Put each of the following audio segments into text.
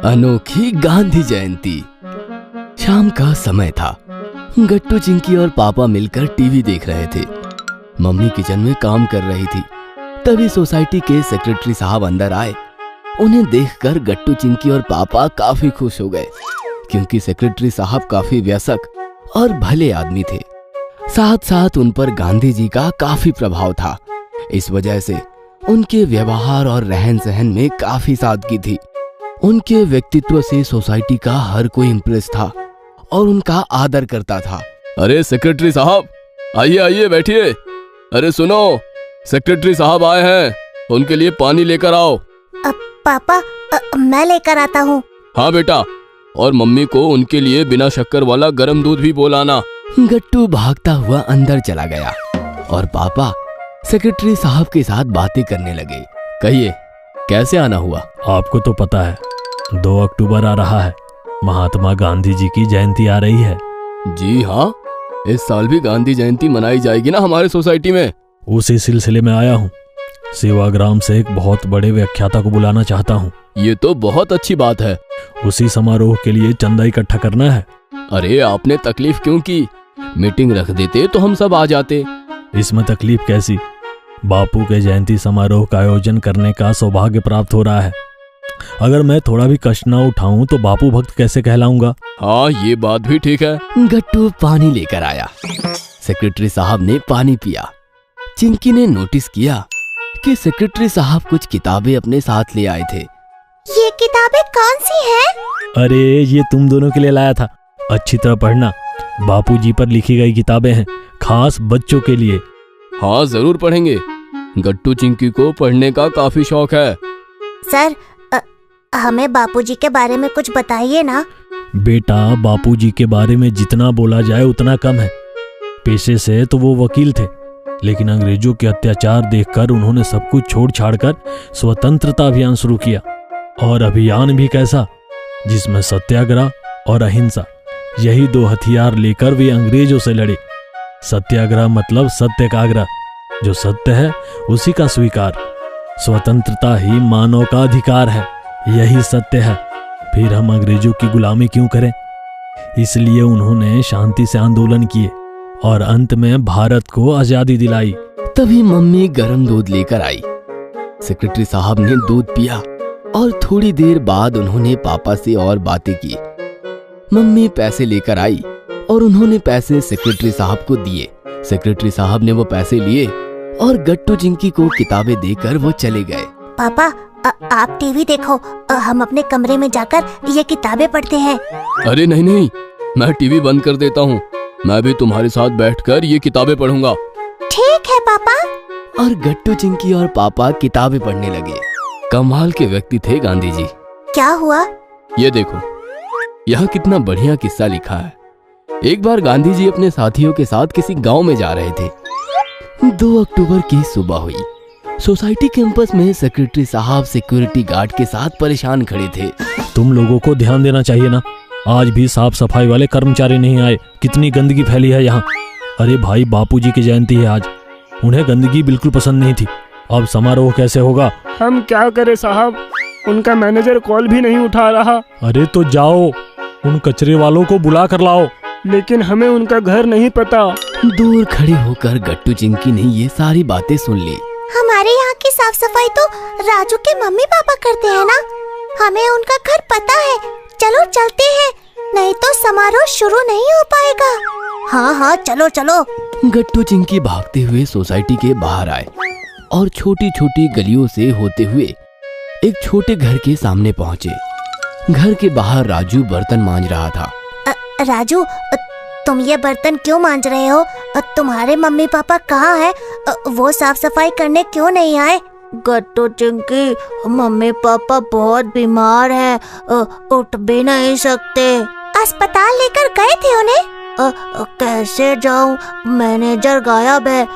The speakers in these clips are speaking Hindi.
अनोखी गांधी जयंती। शाम का समय था। गट्टू चिंकी और पापा मिलकर टीवी देख रहे थे। मम्मी किचन में काम कर रही थी। तभी सोसाइटी के सेक्रेटरी साहब अंदर आए। उन्हें देखकर गट्टू चिंकी और पापा काफी खुश हो गए, क्योंकि सेक्रेटरी साहब काफी वयस्क और भले आदमी थे। साथ साथ उन पर गांधी जी का काफी प्रभाव था। इस वजह से उनके व्यवहार और रहन सहन में काफी सादगी थी। उनके व्यक्तित्व से सोसाइटी का हर कोई इम्प्रेस था और उनका आदर करता था। अरे सेक्रेटरी साहब, आइए आइए बैठिए। अरे सुनो, सेक्रेटरी साहब आए हैं, उनके लिए पानी लेकर आओ। पापा, मैं लेकर आता हूँ। हाँ बेटा, और मम्मी को उनके लिए बिना शक्कर वाला गर्म दूध भी बोलाना। गट्टू भागता हुआ अंदर चला गया और पापा सेक्रेटरी साहब के साथ बातें करने लगे। कहिए, कैसे आना हुआ? आपको तो पता है 2 अक्टूबर आ रहा है, महात्मा गांधी जी की जयंती आ रही है। जी हाँ, इस साल भी गांधी जयंती मनाई जाएगी ना हमारे सोसाइटी में। उसी सिलसिले में आया हूँ। सेवाग्राम से एक बहुत बड़े व्याख्याता को बुलाना चाहता हूँ। ये तो बहुत अच्छी बात है। उसी समारोह के लिए चंदा इकट्ठा करना है। अरे आपने तकलीफ क्यों की? मीटिंग रख देते तो हम सब आ जाते। इसमें तकलीफ कैसी? बापू के जयंती समारोह का आयोजन करने का सौभाग्य प्राप्त हो रहा है। अगर मैं थोड़ा भी कष्ट ना उठाऊं तो बापू भक्त कैसे कहलाऊंगा? हाँ, ये बात भी ठीक है। गट्टू पानी लेकर आया। सेक्रेटरी साहब ने पानी पिया। चिंकी ने नोटिस किया कि सेक्रेटरी साहब कुछ किताबें अपने साथ ले आए थे। ये किताबें कौन सी हैं? अरे ये तुम दोनों के लिए लाया था, अच्छी तरह पढ़ना। बापूजी पर लिखी गई किताबें हैं, खास बच्चों के लिए। हाँ जरूर पढ़ेंगे। गट्टू चिंकी को पढ़ने का काफी शौक है। सर, हमें बापूजी के बारे में कुछ बताइए ना। बेटा, बापूजी के बारे में जितना बोला जाए उतना कम है। पेशे से तो वो वकील थे, लेकिन अंग्रेजों के अत्याचार देखकर उन्होंने सब कुछ छोड़ छाड़कर स्वतंत्रता अभियान शुरू किया। और अभियान भी कैसा, जिसमें सत्याग्रह और अहिंसा, यही 2 हथियार लेकर वे अंग्रेजों से लड़े। सत्याग्रह मतलब सत्य का आग्रह, जो सत्य है उसी का स्वीकार। स्वतंत्रता ही मानव का अधिकार है, यही सत्य है। फिर हम अंग्रेजों की गुलामी क्यों करें? इसलिए उन्होंने शांति से आंदोलन किए और अंत में भारत को आजादी दिलाई। तभी मम्मी गर्म दूध लेकर आई। सेक्रेटरी साहब ने दूध पिया और थोड़ी देर बाद उन्होंने पापा से और बातें की। मम्मी पैसे लेकर आई और उन्होंने पैसे सेक्रेटरी साहब को दिए। सेक्रेटरी साहब ने वो पैसे लिए और गट्टू चिंकी को किताबें देकर वो चले गए। पापा, आप टीवी देखो, हम अपने कमरे में जाकर ये किताबें पढ़ते हैं। अरे नहीं नहीं, मैं टीवी बंद कर देता हूँ। मैं भी तुम्हारे साथ बैठकर ये किताबें पढ़ूंगा। ठीक है पापा। और गट्टू चिंकी और पापा किताबें पढ़ने लगे। कमाल के व्यक्ति थे गांधी जी। क्या हुआ? ये देखो, यहाँ कितना बढ़िया किस्सा लिखा है। एक बार गांधी जी अपने साथियों के साथ किसी गांव में जा रहे थे। 2 अक्टूबर की सुबह हुई। सोसाइटी कैंपस में सेक्रेटरी साहब सिक्योरिटी गार्ड के साथ परेशान खड़े थे। तुम लोगों को ध्यान देना चाहिए ना, आज भी साफ सफाई वाले कर्मचारी नहीं आए। कितनी गंदगी फैली है यहाँ। अरे भाई, बापूजी की जयंती है आज, उन्हें गंदगी बिल्कुल पसंद नहीं थी। अब समारोह कैसे होगा? हम क्या करें साहब, उनका मैनेजर कॉल भी नहीं उठा रहा। अरे तो जाओ, उन कचरे वालों को बुला कर लाओ। लेकिन हमें उनका घर नहीं पता। दूर खड़े होकर गट्टू चिंकी ने ये सारी बातें सुन ली। हमारे यहाँ की साफ सफाई तो राजू के मम्मी पापा करते हैं ना, हमें उनका घर पता है। चलो चलते हैं, नहीं तो समारोह शुरू नहीं हो पाएगा। हाँ हाँ, चलो चलो। गट्टू चिंकी भागते हुए सोसाइटी के बाहर आए और छोटी छोटी गलियों से होते हुए एक छोटे घर के सामने पहुँचे। घर के बाहर राजू बर्तन मांज रहा था। राजू, तुम ये बर्तन क्यों मांज रहे हो? तुम्हारे मम्मी पापा कहाँ हैं? वो साफ सफाई करने क्यों नहीं आए? गट्टू चिंकी, मम्मी पापा बहुत बीमार हैं, उठ भी नहीं सकते। अस्पताल लेकर गए थे उन्हें? कैसे जाऊं, मैनेजर गायब है,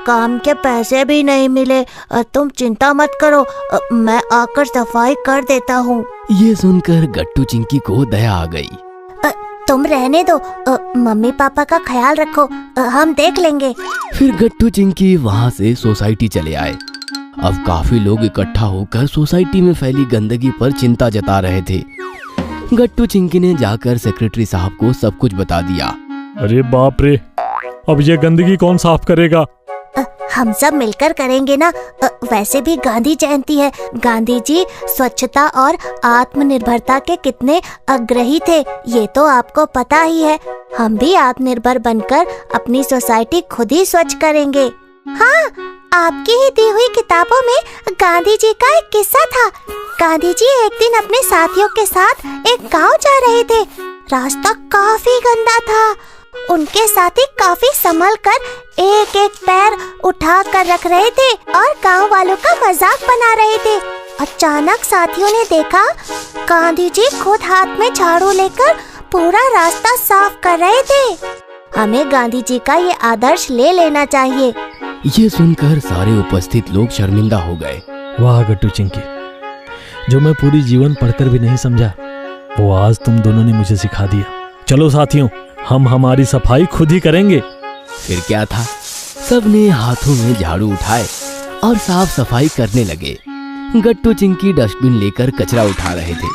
काम के पैसे भी नहीं मिले। तुम चिंता मत करो, मैं आकर सफाई कर देता हूँ। ये सुनकर गट्टू चिंकी को दया आ गई। तुम रहने दो, मम्मी पापा का ख्याल रखो, हम देख लेंगे। फिर गट्टू चिंकी वहाँ से सोसाइटी चले आए। अब काफी लोग इकट्ठा होकर सोसाइटी में फैली गंदगी पर चिंता जता रहे थे। गट्टू चिंकी ने जाकर सेक्रेटरी साहब को सब कुछ बता दिया। अरे बाप रे, अब ये गंदगी कौन साफ करेगा? हम सब मिलकर करेंगे ना। वैसे भी गांधी जयंती है। गांधी जी स्वच्छता और आत्मनिर्भरता के कितने आग्रही थे, ये तो आपको पता ही है। हम भी आत्मनिर्भर बनकर अपनी सोसाइटी खुद ही स्वच्छ करेंगे। हाँ, आपकी ही दी हुई किताबों में गांधी जी का एक किस्सा था। गांधी जी एक दिन अपने साथियों के साथ एक गांव जा रहे थे। रास्ता काफी गंदा था। उनके साथी काफी संभल कर एक एक पैर उठा कर रख रहे थे और गांव वालों का मजाक बना रहे थे। अचानक साथियों ने देखा गांधी जी खुद हाथ में झाड़ू लेकर पूरा रास्ता साफ कर रहे थे। हमें गांधी जी का ये आदर्श ले लेना चाहिए। ये सुनकर सारे उपस्थित लोग शर्मिंदा हो गए। वाह गट्टू चिंकी, जो मैं पूरी जीवन पढ़कर भी नहीं समझा, वो आज तुम दोनों ने मुझे सिखा दिया। चलो साथियों, हम हमारी सफाई खुद ही करेंगे। फिर क्या था, सबने हाथों में झाड़ू उठाए और साफ सफाई करने लगे। गट्टू चिंकी डस्टबिन लेकर कचरा उठा रहे थे।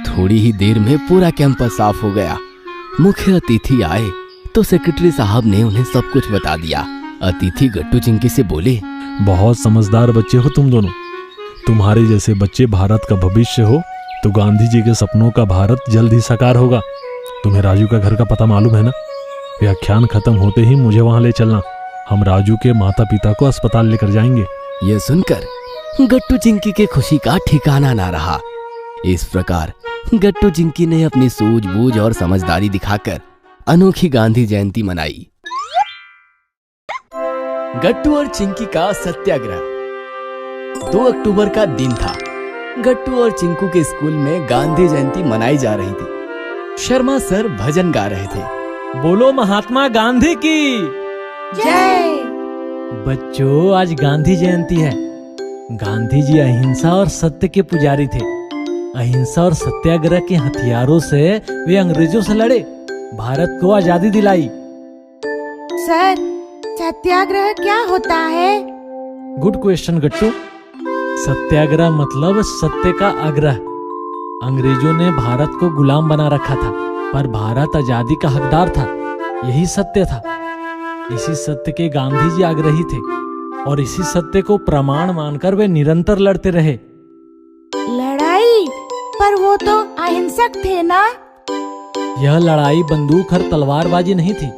थोड़ी ही देर में पूरा कैंपस साफ हो गया। मुख्य अतिथि आए तो सेक्रेटरी साहब ने उन्हें सब कुछ बता दिया। अतिथि गट्टू चिंकी से बोले, बहुत समझदार बच्चे हो तुम दोनों। तुम्हारे जैसे बच्चे भारत का भविष्य हो तो गांधी जी के सपनों का भारत जल्द ही साकार होगा। तुम्हें राजू का घर का पता मालूम है ना? व्याख्यान खत्म होते ही मुझे वहां ले चलना। हम राजू के माता पिता को अस्पताल लेकर जाएंगे। यह सुनकर गट्टू चिंकी के खुशी का ठिकाना ना रहा। इस प्रकार गट्टू चिंकी ने अपनी सूझबूझ और समझदारी दिखाकर अनोखी गांधी जयंती मनाई। गट्टू और चिंकी का सत्याग्रह। 2 अक्टूबर का दिन था। गट्टू और चिंकू के स्कूल में गांधी जयंती मनाई जा रही थी। शर्मा सर भजन गा रहे थे। बोलो महात्मा गांधी की जय। बच्चों, आज गांधी जयंती है। गांधी जी अहिंसा और सत्य के पुजारी थे। अहिंसा और सत्याग्रह के हथियारों से वे अंग्रेजों से लड़े, भारत को आजादी दिलाई। सर, सत्याग्रह क्या होता है? गुड क्वेश्चन गट्टू। सत्याग्रह मतलब सत्य का आग्रह। अंग्रेजों ने भारत को गुलाम बना रखा था, पर भारत आजादी का हकदार था। यही सत्य था। इसी सत्य के गांधी जी आग्रही थे और इसी सत्य को प्रमाण मानकर वे निरंतर लड़ते रहे। लड़ाई? पर वो तो अहिंसक थे ना? यह लड़ाई बंदूक और तलवारबाजी नहीं थी,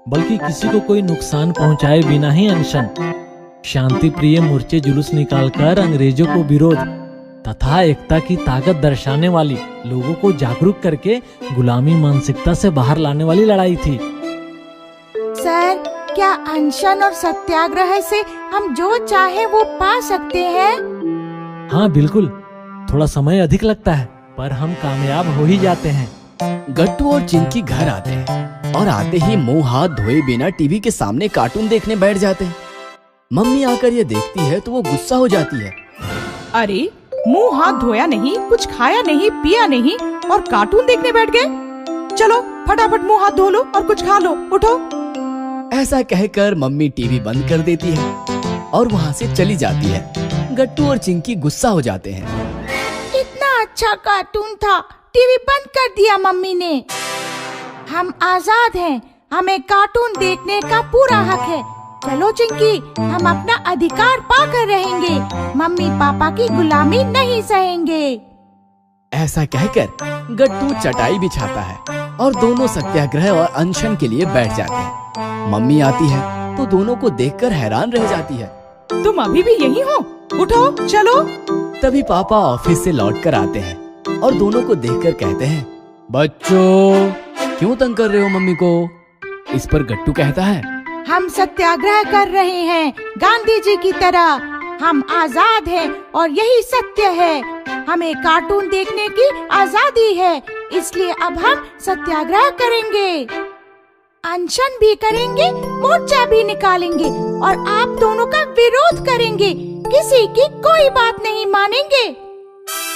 बल्कि किसी को कोई नुकसान पहुंचाए बिना ही अनशन, शांति प्रिय मोर्चे जुलूस निकालकर अंग्रेजों को विरोध तथा एकता की ताकत दर्शाने वाली, लोगों को जागरूक करके गुलामी मानसिकता से बाहर लाने वाली लड़ाई थी। सर, क्या अनशन और सत्याग्रह से हम जो चाहे वो पा सकते हैं? हाँ बिल्कुल, थोड़ा समय अधिक लगता है पर हम कामयाब हो ही जाते हैं। गट्टू और चिंकी घर आते हैं और आते ही मुंह हाथ धोए बिना टीवी के सामने कार्टून देखने बैठ जाते हैं। मम्मी आकर ये देखती है तो वो गुस्सा हो जाती है। अरे, मुंह हाथ धोया नहीं, कुछ खाया नहीं, पिया नहीं और कार्टून देखने बैठ गए। चलो फटाफट मुंह हाथ धो लो और कुछ खा लो, उठो। ऐसा कहकर मम्मी टीवी बंद कर देती है और वहाँ से चली जाती है। गट्टू और चिंकी गुस्सा हो जाते हैं। इतना अच्छा कार्टून था, टीवी बंद कर दिया मम्मी ने। हम आजाद हैं, हमें कार्टून देखने का पूरा हक है। चलो चिंकी, हम अपना अधिकार पाकर रहेंगे, मम्मी पापा की गुलामी नहीं सहेंगे। ऐसा कहकर गट्टू चटाई बिछाता है और दोनों सत्याग्रह और अनशन के लिए बैठ जाते हैं। मम्मी आती है तो दोनों को देखकर हैरान रह जाती है। तुम अभी भी यही हो? उठो, चलो। तभी पापा ऑफिस से लौटकर आते हैं और दोनों को देखकर कहते हैं, बच्चों क्यों तंग कर रहे हो मम्मी को? इस पर गट्टू कहता है, हम सत्याग्रह कर रहे हैं गांधी जी की तरह। हम आजाद हैं और यही सत्य है। हमें कार्टून देखने की आजादी है, इसलिए अब हम सत्याग्रह करेंगे, अनशन भी करेंगे, मोर्चा भी निकालेंगे और आप दोनों का विरोध करेंगे। किसी की कोई बात नहीं मानेंगे।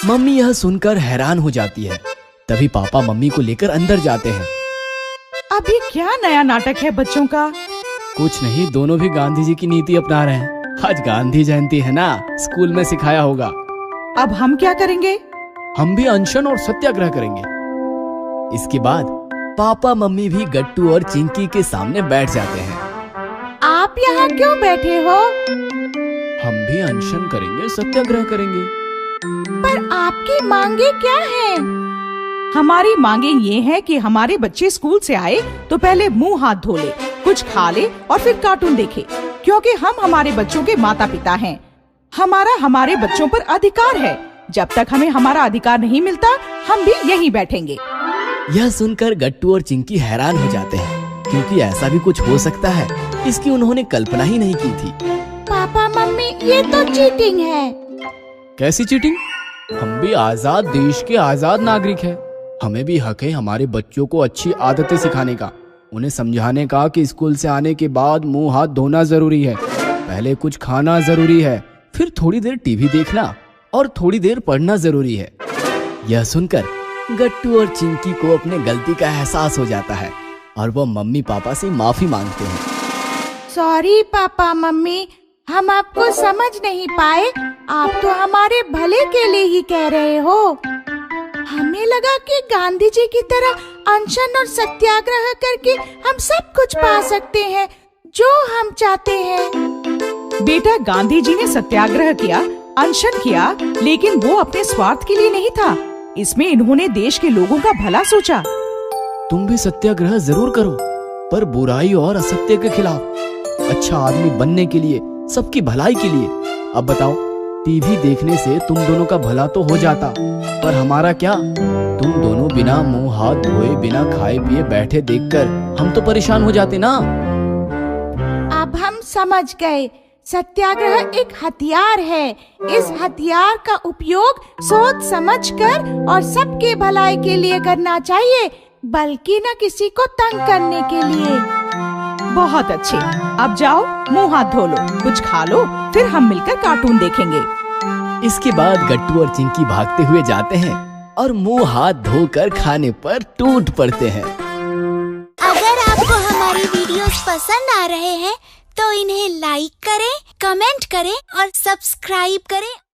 मम्मी यह सुनकर हैरान हो जाती है। तभी पापा मम्मी को लेकर अंदर जाते हैं। अभी क्या नया नाटक है बच्चों का? कुछ नहीं, दोनों भी गांधी जी की नीति अपना रहे हैं। आज गांधी जयंती है ना, स्कूल में सिखाया होगा। अब हम क्या करेंगे? हम भी अनशन और सत्याग्रह करेंगे। इसके बाद पापा मम्मी भी गट्टू और चिंकी के सामने बैठ जाते हैं। आप यहाँ क्यों बैठे हो? हम भी अनशन करेंगे, सत्याग्रह करेंगे। पर आपकी मांगे क्या हैं? हमारी मांगे ये है कि हमारे बच्चे स्कूल से आए तो पहले मुंह हाथ धो ले, कुछ खा ले और फिर कार्टून देखे, क्योंकि हम हमारे बच्चों के माता पिता हैं। हमारा हमारे बच्चों पर अधिकार है। जब तक हमें हमारा अधिकार नहीं मिलता, हम भी यहीं बैठेंगे। यह सुनकर गट्टू और चिंकी हैरान हो जाते हैं, क्योंकि ऐसा भी कुछ हो सकता है, इसकी उन्होंने कल्पना ही नहीं की थी। पापा मम्मी, ये तो चीटिंग है। कैसी चीटिंग? हम भी आजाद देश के आजाद नागरिक हैं। हमें भी हक है हमारे बच्चों को अच्छी आदतें सिखाने का, उन्हें समझाने का कि स्कूल से आने के बाद मुंह हाथ धोना जरूरी है, पहले कुछ खाना जरूरी है, फिर थोड़ी देर टीवी देखना और थोड़ी देर पढ़ना जरूरी है। यह सुनकर गट्टू और चिंकी को अपने गलती का एहसास हो जाता है और वो मम्मी पापा से माफी मांगते हैं। सॉरी पापा मम्मी, हम आपको समझ नहीं पाए। आप तो हमारे भले के लिए ही कह रहे हो। हमें लगा कि गांधी जी की तरह अनशन और सत्याग्रह करके हम सब कुछ पा सकते हैं जो हम चाहते हैं। बेटा, गांधी जी ने सत्याग्रह किया, अनशन किया, लेकिन वो अपने स्वार्थ के लिए नहीं था। इसमें इन्होंने देश के लोगों का भला सोचा। तुम भी सत्याग्रह जरूर करो, पर बुराई और असत्य के खिलाफ, अच्छा आदमी बनने के लिए, सबकी भलाई के लिए। अब बताओ, टीवी देखने से तुम दोनों का भला तो हो जाता, पर हमारा क्या? तुम दोनों बिना मुंह हाथ धोए, बिना खाए पिए बैठे देखकर हम तो परेशान हो जाते ना। अब हम समझ गए, सत्याग्रह एक हथियार है। इस हथियार का उपयोग सोच समझकर और सबके भलाई के लिए करना चाहिए, बल्कि न किसी को तंग करने के लिए। बहुत अच्छे, अब जाओ मुंह हाथ धो लो, कुछ खा लो, फिर हम मिलकर कार्टून देखेंगे। इसके बाद गट्टू और चिंकी भागते हुए जाते हैं और मुंह हाथ धोकर खाने पर टूट पड़ते हैं। अगर आपको हमारी वीडियोस पसंद आ रहे हैं तो इन्हें लाइक करें, कमेंट करें और सब्सक्राइब करें